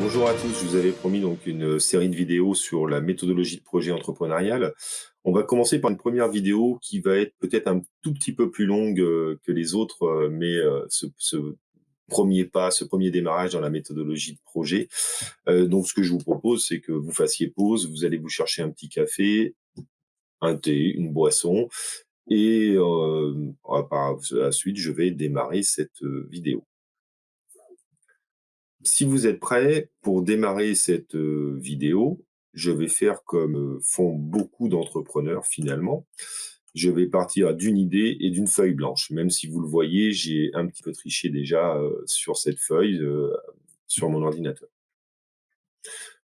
Bonjour à tous, je vous avais promis donc une série de vidéos sur la méthodologie de projet entrepreneurial. On va commencer par une première vidéo qui va être peut-être un tout petit peu plus longue que les autres, mais ce premier pas, ce premier démarrage dans la méthodologie de projet. Donc ce que je vous propose, c'est que vous fassiez pause, vous allez vous chercher un petit café, un thé, une boisson, et par la suite, je vais démarrer cette vidéo. Si vous êtes prêts, pour démarrer cette vidéo, je vais faire comme font beaucoup d'entrepreneurs finalement. Je vais partir d'une idée et d'une feuille blanche. Même si vous le voyez, j'ai un petit peu triché déjà sur cette feuille, sur mon ordinateur.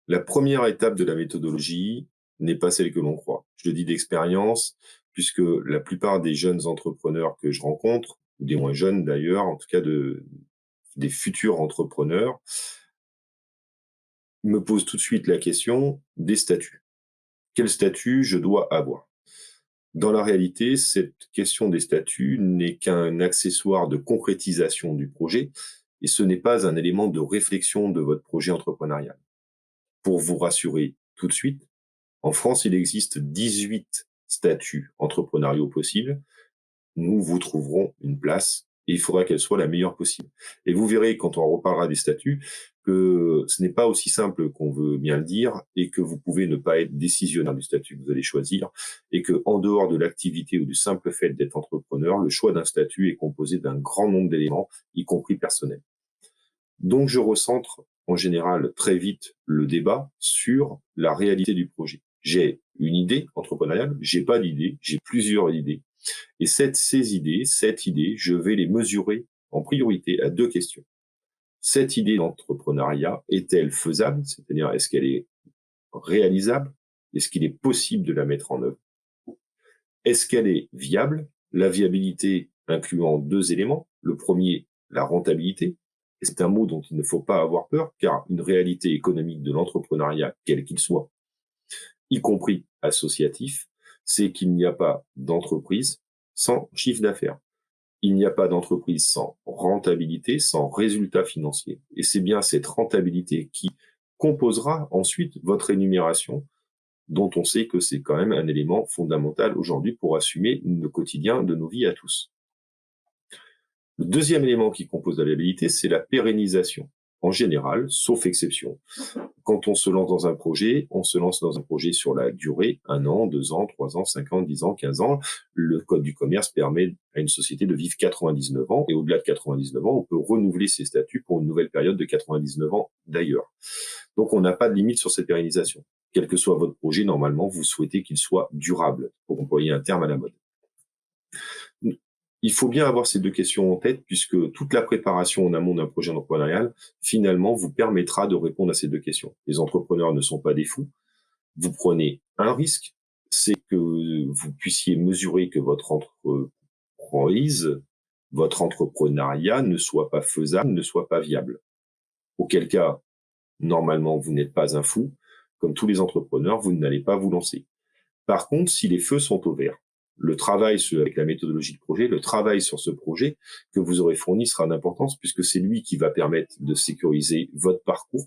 La première étape de la méthodologie n'est pas celle que l'on croit. Je le dis d'expérience, puisque la plupart des jeunes entrepreneurs que je rencontre, ou des moins jeunes d'ailleurs, en tout cas des futurs entrepreneurs, me pose tout de suite la question des statuts. Quel statut je dois avoir? Dans la réalité, cette question des statuts n'est qu'un accessoire de concrétisation du projet et ce n'est pas un élément de réflexion de votre projet entrepreneurial. Pour vous rassurer tout de suite, en France, il existe 18 statuts entrepreneuriaux possibles. Nous vous trouverons une place et il faudra qu'elle soit la meilleure possible. Et vous verrez quand on reparlera des statuts que ce n'est pas aussi simple qu'on veut bien le dire et que vous pouvez ne pas être décisionnaire du statut que vous allez choisir et que en dehors de l'activité ou du simple fait d'être entrepreneur, le choix d'un statut est composé d'un grand nombre d'éléments, y compris personnels. Donc je recentre en général très vite le débat sur la réalité du projet. J'ai une idée entrepreneuriale, j'ai pas d'idée, j'ai plusieurs idées. Et cette idée, je vais les mesurer en priorité à deux questions. Cette idée d'entrepreneuriat est-elle faisable? C'est-à-dire, est-ce qu'elle est réalisable? Est-ce qu'il est possible de la mettre en œuvre? Est-ce qu'elle est viable? La viabilité incluant deux éléments. Le premier, la rentabilité. Et c'est un mot dont il ne faut pas avoir peur, car une réalité économique de l'entrepreneuriat, quel qu'il soit, y compris associatif, c'est qu'il n'y a pas d'entreprise sans chiffre d'affaires. Il n'y a pas d'entreprise sans rentabilité, sans résultat financier. Et c'est bien cette rentabilité qui composera ensuite votre rémunération, dont on sait que c'est quand même un élément fondamental aujourd'hui pour assumer le quotidien de nos vies à tous. Le deuxième élément qui compose la viabilité, c'est la pérennisation. En général, sauf exception, quand on se lance dans un projet, on se lance dans un projet sur la durée, 1 an, 2 ans, 3 ans, 5 ans, 10 ans, 15 ans. Le code du commerce permet à une société de vivre 99 ans et au-delà de 99 ans, on peut renouveler ses statuts pour une nouvelle période de 99 ans d'ailleurs. Donc on n'a pas de limite sur cette pérennisation. Quel que soit votre projet, normalement, vous souhaitez qu'il soit durable, pour employer un terme à la mode. Il faut bien avoir ces deux questions en tête puisque toute la préparation en amont d'un projet entrepreneurial, finalement, vous permettra de répondre à ces deux questions. Les entrepreneurs ne sont pas des fous. Vous prenez un risque, c'est que vous puissiez mesurer que votre entreprise, votre entrepreneuriat ne soit pas faisable, ne soit pas viable. Auquel cas, normalement, vous n'êtes pas un fou. Comme tous les entrepreneurs, vous n'allez pas vous lancer. Par contre, si les feux sont au vert, le travail avec la méthodologie de projet, le travail sur ce projet que vous aurez fourni sera d'importance puisque c'est lui qui va permettre de sécuriser votre parcours,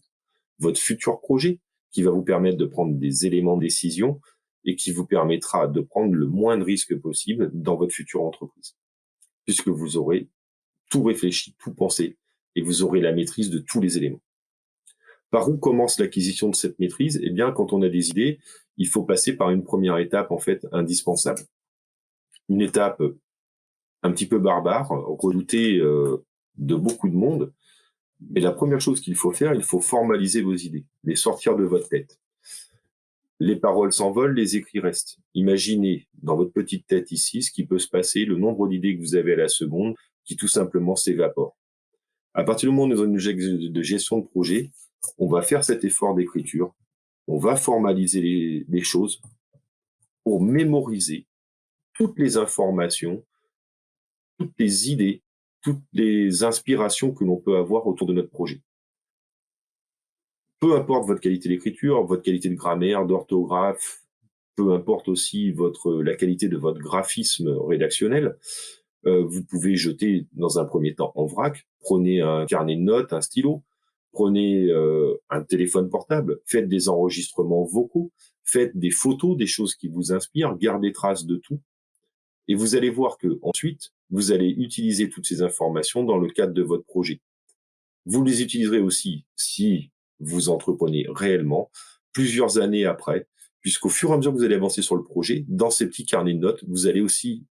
votre futur projet, qui va vous permettre de prendre des éléments de décision et qui vous permettra de prendre le moins de risques possible dans votre future entreprise. Puisque vous aurez tout réfléchi, tout pensé et vous aurez la maîtrise de tous les éléments. Par où commence l'acquisition de cette maîtrise? Eh bien, quand on a des idées, il faut passer par une première étape, en fait, indispensable. Une étape un petit peu barbare, redoutée de beaucoup de monde. Mais la première chose qu'il faut faire, il faut formaliser vos idées, les sortir de votre tête. Les paroles s'envolent, les écrits restent. Imaginez dans votre petite tête ici ce qui peut se passer, le nombre d'idées que vous avez à la seconde qui tout simplement s'évaporent. À partir du moment où nous avons une de gestion de projet, on va faire cet effort d'écriture, on va formaliser les choses pour mémoriser toutes les informations, toutes les idées, toutes les inspirations que l'on peut avoir autour de notre projet. Peu importe votre qualité d'écriture, votre qualité de grammaire, d'orthographe, peu importe aussi la qualité de votre graphisme rédactionnel, vous pouvez jeter dans un premier temps en vrac, prenez un carnet de notes, un stylo, Prenez un téléphone portable, faites des enregistrements vocaux, faites des photos des choses qui vous inspirent, gardez trace de tout. Et vous allez voir que ensuite, vous allez utiliser toutes ces informations dans le cadre de votre projet. Vous les utiliserez aussi si vous entreprenez réellement plusieurs années après, puisqu'au fur et à mesure que vous allez avancer sur le projet, dans ces petits carnets de notes, vous allez aussi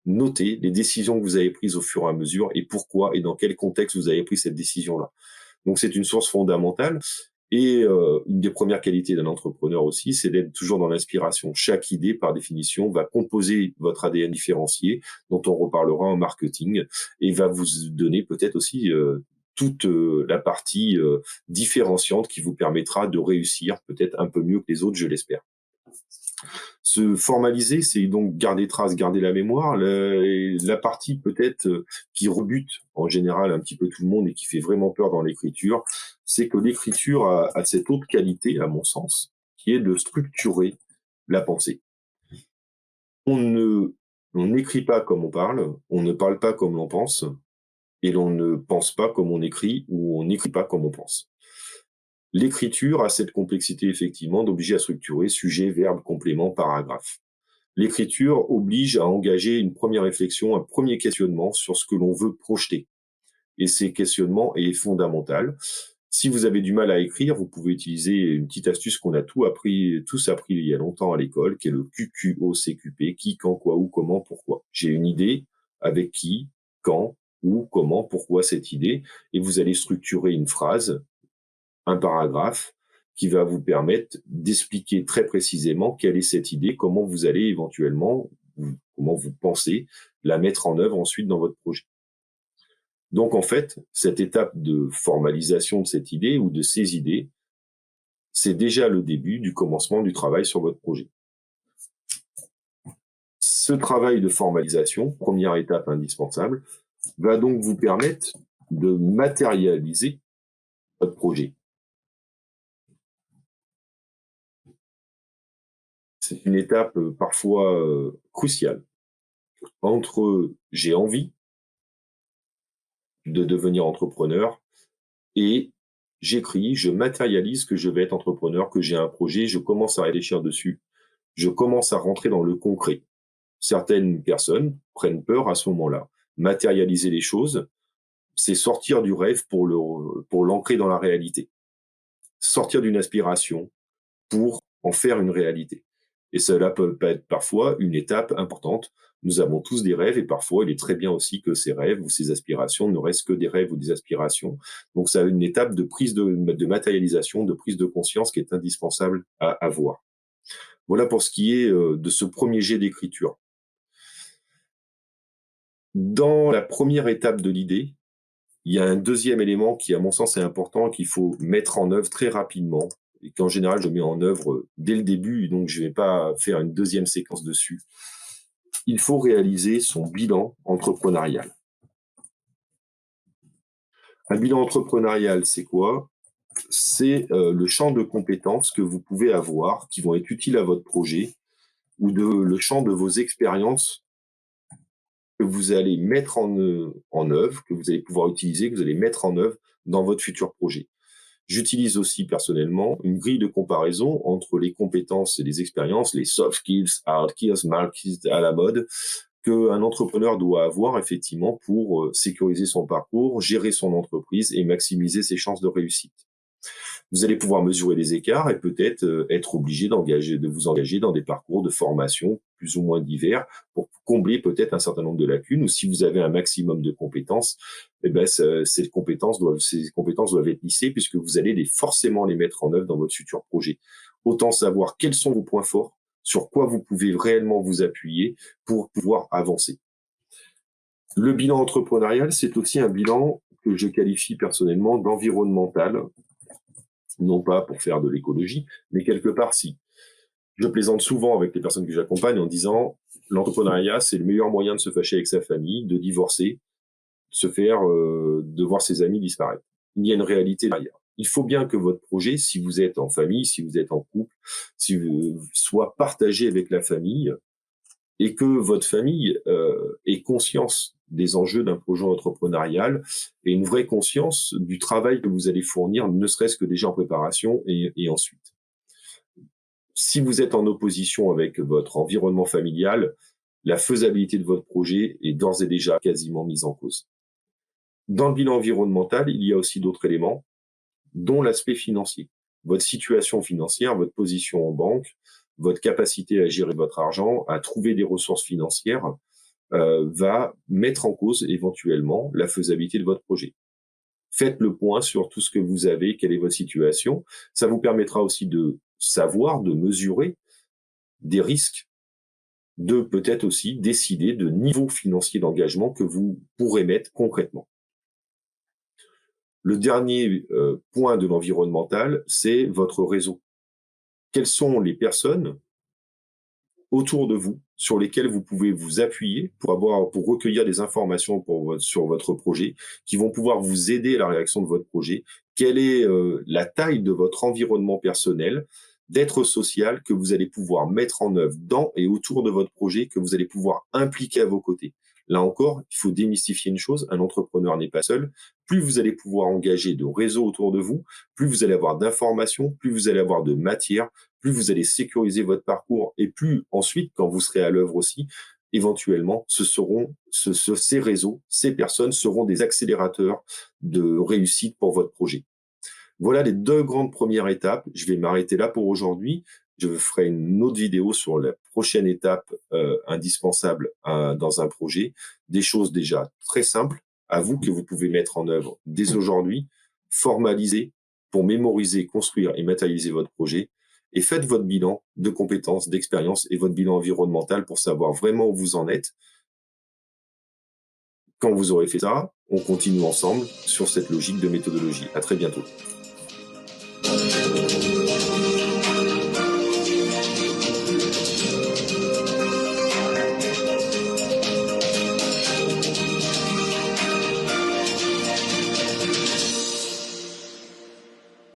noter les décisions que vous avez prises au fur et à mesure et pourquoi et dans quel contexte vous avez pris cette décision-là. Donc c'est une source fondamentale. Et une des premières qualités d'un entrepreneur aussi, c'est d'être toujours dans l'inspiration. Chaque idée, par définition, va composer votre ADN différencié, dont on reparlera en marketing, et va vous donner peut-être aussi toute la partie différenciante qui vous permettra de réussir peut-être un peu mieux que les autres, je l'espère. Se formaliser, c'est donc garder trace, garder la mémoire. La partie peut-être qui rebute en général un petit peu tout le monde et qui fait vraiment peur dans l'écriture, c'est que l'écriture a cette autre qualité, à mon sens, qui est de structurer la pensée. On n'écrit pas comme on parle, on ne parle pas comme l'on pense, et l'on ne pense pas comme on écrit, ou on n'écrit pas comme on pense. L'écriture a cette complexité, effectivement, d'obliger à structurer sujet, verbe, complément, paragraphe. L'écriture oblige à engager une première réflexion, un premier questionnement sur ce que l'on veut projeter. Et ces questionnements est fondamental. Si vous avez du mal à écrire, vous pouvez utiliser une petite astuce qu'on a tous appris il y a longtemps à l'école, qui est le QQOCQP, qui, quand, quoi, où, comment, pourquoi. J'ai une idée, avec qui, quand, où, comment, pourquoi cette idée, et vous allez structurer une phrase, un paragraphe, qui va vous permettre d'expliquer très précisément quelle est cette idée, comment vous allez éventuellement, comment vous pensez la mettre en œuvre ensuite dans votre projet. Donc en fait, cette étape de formalisation de cette idée ou de ces idées, c'est déjà le début du commencement du travail sur votre projet. Ce travail de formalisation, première étape indispensable, va donc vous permettre de matérialiser votre projet. C'est une étape parfois cruciale entre j'ai envie de devenir entrepreneur et j'écris, je matérialise que je vais être entrepreneur, que j'ai un projet, je commence à réfléchir dessus, je commence à rentrer dans le concret. Certaines personnes prennent peur à ce moment-là. Matérialiser les choses, c'est sortir du rêve pour l'ancrer dans la réalité. Sortir d'une aspiration pour en faire une réalité. Et cela peut être parfois une étape importante. Nous avons tous des rêves et parfois il est très bien aussi que ces rêves ou ces aspirations ne restent que des rêves ou des aspirations. Donc ça a une étape de prise de matérialisation, de prise de conscience qui est indispensable à avoir. Voilà pour ce qui est de ce premier jet d'écriture. Dans la première étape de l'idée, il y a un deuxième élément qui, à mon sens, est important, qu'il faut mettre en œuvre très rapidement, et qu'en général, je mets en œuvre dès le début, donc je ne vais pas faire une deuxième séquence dessus. Il faut réaliser son bilan entrepreneurial. Un bilan entrepreneurial, c'est quoi? C'est le champ de compétences que vous pouvez avoir, qui vont être utiles à votre projet, ou le champ de vos expériences que vous allez mettre en œuvre, que vous allez pouvoir utiliser, que vous allez mettre en œuvre dans votre futur projet. J'utilise aussi personnellement une grille de comparaison entre les compétences et les expériences, les soft skills, hard skills, smart skills à la mode, qu'un entrepreneur doit avoir effectivement pour sécuriser son parcours, gérer son entreprise et maximiser ses chances de réussite. Vous allez pouvoir mesurer les écarts et peut-être être obligé de vous engager dans des parcours de formation plus ou moins divers pour combler peut-être un certain nombre de lacunes, ou si vous avez un maximum de compétences, eh ben, ces compétences doivent être lissées puisque vous allez forcément les mettre en œuvre dans votre futur projet. Autant savoir quels sont vos points forts, sur quoi vous pouvez réellement vous appuyer pour pouvoir avancer. Le bilan entrepreneurial, c'est aussi un bilan que je qualifie personnellement d'environnemental, non pas pour faire de l'écologie, mais quelque part si. Je plaisante souvent avec les personnes que j'accompagne en disant l'entrepreneuriat, c'est le meilleur moyen de se fâcher avec sa famille, de divorcer, de voir ses amis disparaître. Il y a une réalité derrière. Il faut bien que votre projet, si vous êtes en famille, si vous êtes en couple, soit partagé avec la famille et que votre famille ait conscience des enjeux d'un projet entrepreneurial et une vraie conscience du travail que vous allez fournir, ne serait-ce que déjà en préparation et ensuite. Si vous êtes en opposition avec votre environnement familial, la faisabilité de votre projet est d'ores et déjà quasiment mise en cause. Dans le bilan environnemental, il y a aussi d'autres éléments, dont l'aspect financier. Votre situation financière, votre position en banque, votre capacité à gérer votre argent, à trouver des ressources financières, va mettre en cause éventuellement la faisabilité de votre projet. Faites le point sur tout ce que vous avez, quelle est votre situation. Ça vous permettra aussi de savoir, de mesurer des risques, de peut-être aussi décider de niveau financier d'engagement que vous pourrez mettre concrètement. Le dernier point de l'environnemental, c'est votre réseau. Quelles sont les personnes autour de vous sur lesquelles vous pouvez vous appuyer pour recueillir des informations sur votre projet, qui vont pouvoir vous aider à la rédaction de votre projet? Quelle est la taille de votre environnement personnel, d'être social, que vous allez pouvoir mettre en œuvre dans et autour de votre projet, que vous allez pouvoir impliquer à vos côtés? Là encore, il faut démystifier une chose, un entrepreneur n'est pas seul. Plus vous allez pouvoir engager de réseaux autour de vous, plus vous allez avoir d'informations, plus vous allez avoir de matière, plus vous allez sécuriser votre parcours et plus ensuite, quand vous serez à l'œuvre aussi, éventuellement, ces réseaux, ces personnes seront des accélérateurs de réussite pour votre projet. Voilà les 2 grandes premières étapes. Je vais m'arrêter là pour aujourd'hui. Je ferai une autre vidéo sur la prochaine étape indispensable dans un projet. Des choses déjà très simples à vous que vous pouvez mettre en œuvre dès aujourd'hui, formaliser pour mémoriser, construire et matérialiser votre projet. Et faites votre bilan de compétences, d'expérience et votre bilan environnemental pour savoir vraiment où vous en êtes. Quand vous aurez fait ça, on continue ensemble sur cette logique de méthodologie. À très bientôt.